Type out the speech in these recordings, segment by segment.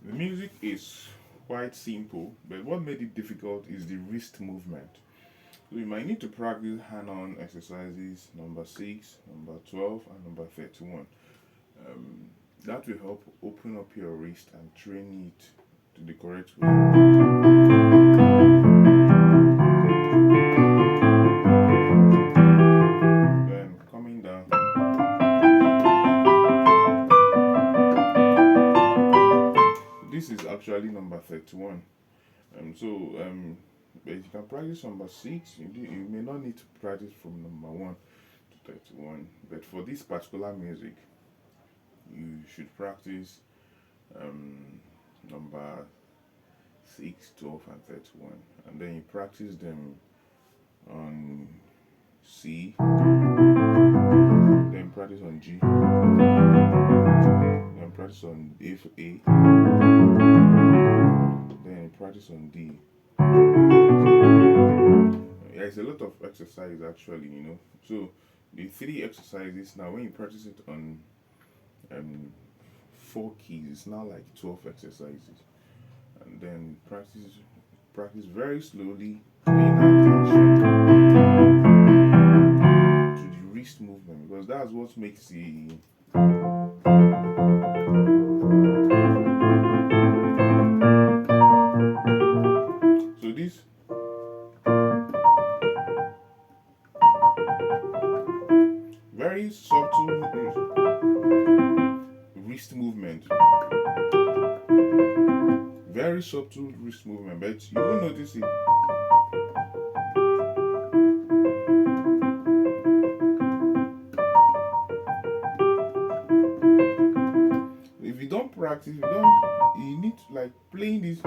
The music is quite simple, but what made it difficult is the wrist movement. So you might need to practice hand-on exercises number 6, number 12, and number 31. Um, that will help open up your wrist and train it to the correct way. Then coming down. This is actually number 31. So but you can practice number 6. You may not need to practice from number 1 to 31. But for this particular music, you should practice um, number 6, 12, and 31. And then you practice them on C, then practice on G, then practice on F, A, then practice on D. Yeah, it's a lot of exercise actually. So the three exercises now, when you practice it on um, 4 keys, it's now like 12 exercises. And then practice very slowly, paying attention to the wrist movement, because that's what makes the so this very subtle wrist movement, very subtle wrist movement, but you won't notice it. If you don't practice, you need to, like, playing this,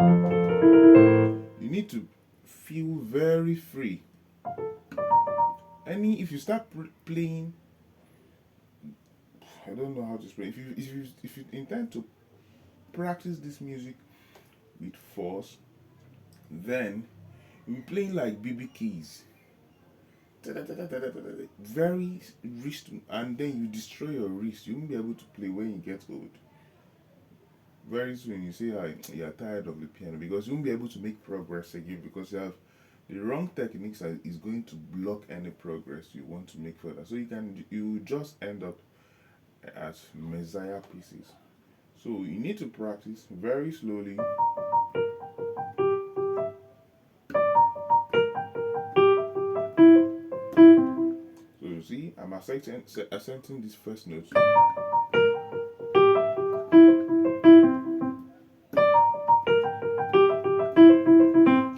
you need to feel very free. If you start playing, I don't know how to explain. If you intend to practice this music with force, then you're playing like BB keys, very wrist, and then you destroy your wrist. You won't be able to play when you get old. Very soon you say you're tired of the piano, because you won't be able to make progress again, because you have the wrong techniques that is going to block any progress you want to make further. So you just end up as messiah pieces. So you need to practice very slowly. So you see, I'm accenting this first note.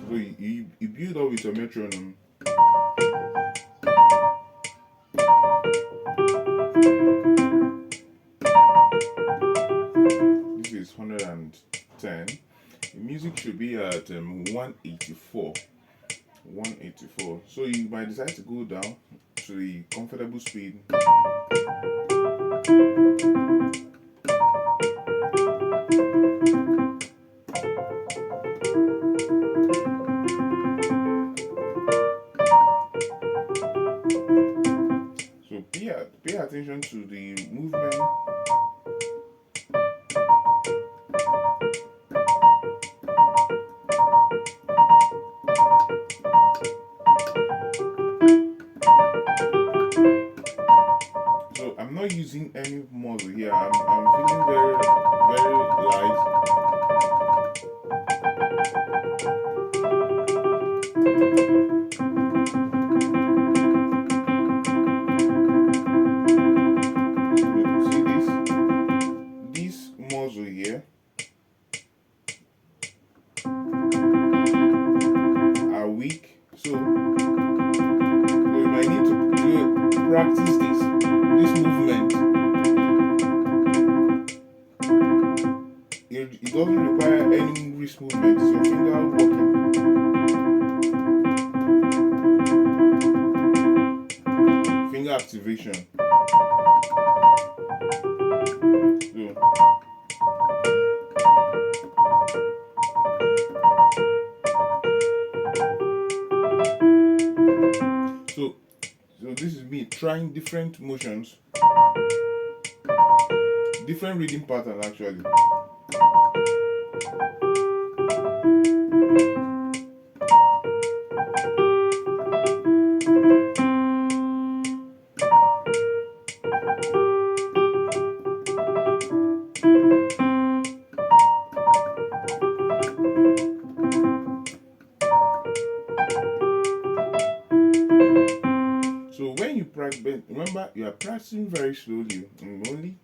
So you build up with your metronome. This is 110. The music should be at 184. 184. So you might decide to go down to the comfortable speed. So pay attention to the movement. So I'm not using any muscle here. I'm feeling very, very light. So see this muscle here are weak. So we might need to practice this movement. It doesn't require any wrist movement. It's your finger working. Finger activation. So this is me trying different motions, different reading pattern actually. you are practicing very slowly, only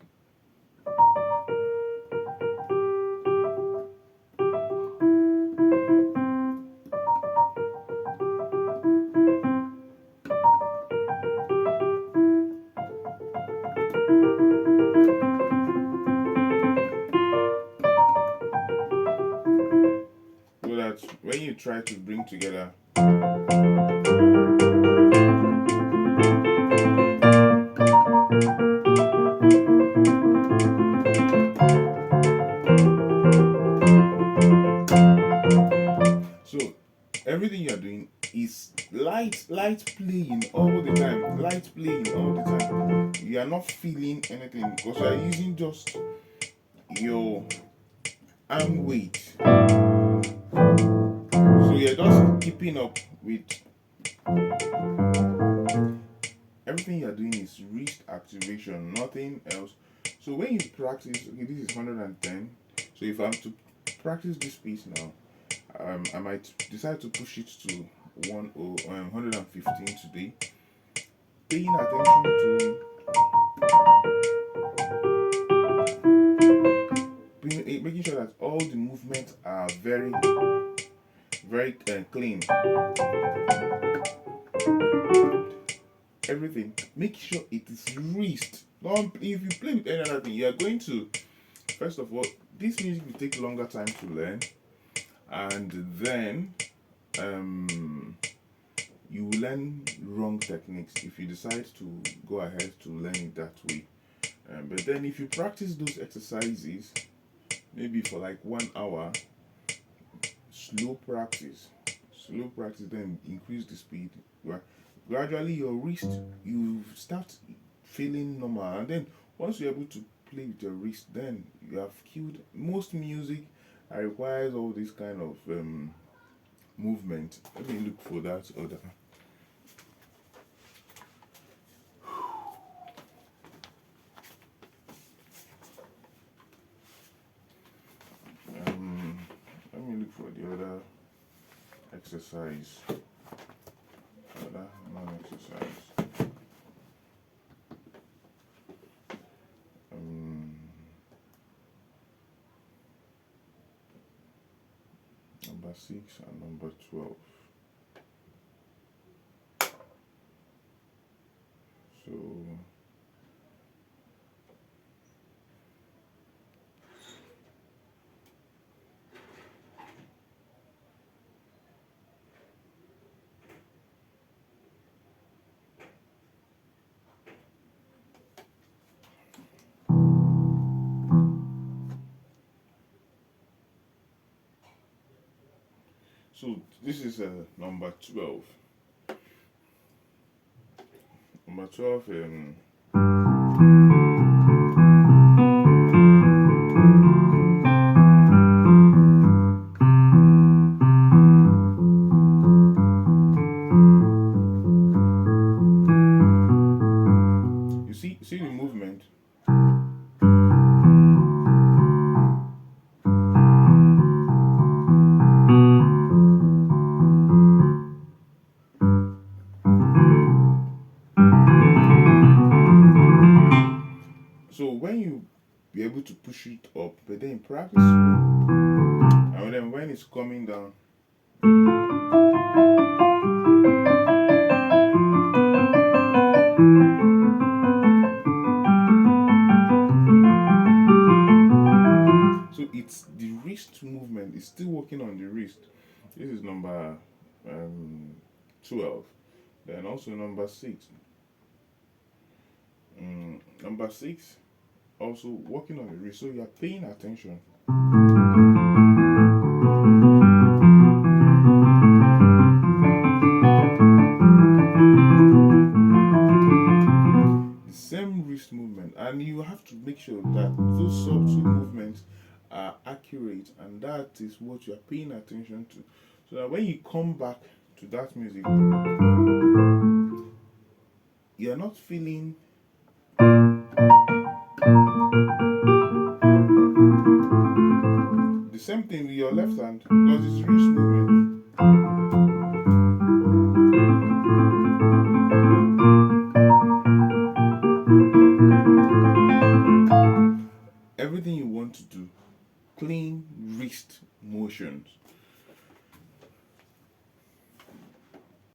so that when you try to bring together, so everything you are doing is light playing all the time, light playing all the time. You are not feeling anything because you are using just your arm weight. So you're just keeping up with everything you're doing is wrist activation, nothing else. So when you practice, okay, this is 110. So if I'm to practice this piece now, I might decide to push it to 115 today, paying attention to making sure that all the movements are very, very clean. Everything, make sure it is wrist. Don't, if you play with any other thing, you are going to, first of all, this music will take longer time to learn, and then you will learn wrong techniques if you decide to go ahead to learn it that way. But then if you practice those exercises maybe for like 1 hour, slow practice, then increase the speed. Gradually your wrist, you start feeling normal, and then once you're able to play with your wrist, then you have killed most music that requires all this kind of movement. Let me look for that other. Let me look for the other exercise. Other non-exercise. Number 6 and number 12. So So this is number 12. Number 12, you see the movement. So when you be able to push it up, but then practice, and then when it's coming down, so it's the wrist movement. It's still working on the wrist. This is number 12. Then also number 6. Number 6, also working on the wrist. So you are paying attention. The same wrist movement, and you have to make sure that those subtle movements are accurate, and that is what you are paying attention to. So that when you come back to that music, you are not feeling the same thing with your left hand because it's wrist movement. Everything you want to do, clean wrist motions.